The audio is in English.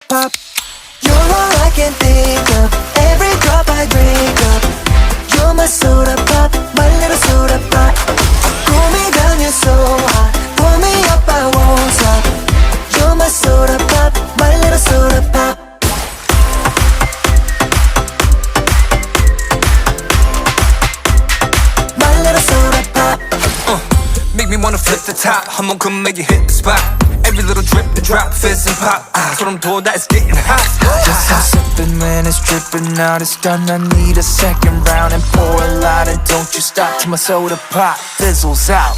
pop. You're all I can think of. Every drop I drink up. You're my soda pop, my little soda pop. Cool me down, you're so hot. Pull me up, I won't stop. You're my soda pop, my little soda pop. My little soda pop. Make me wanna flip the top. 한번 come make you hit the spot. Every little drip and drop, fizz and pop. 소름 돋아, it's getting hot. Just I'm sipping when it's dripping out. It's done, I need a second round. And pour a lot and don't you stop till my soda pop fizzles out.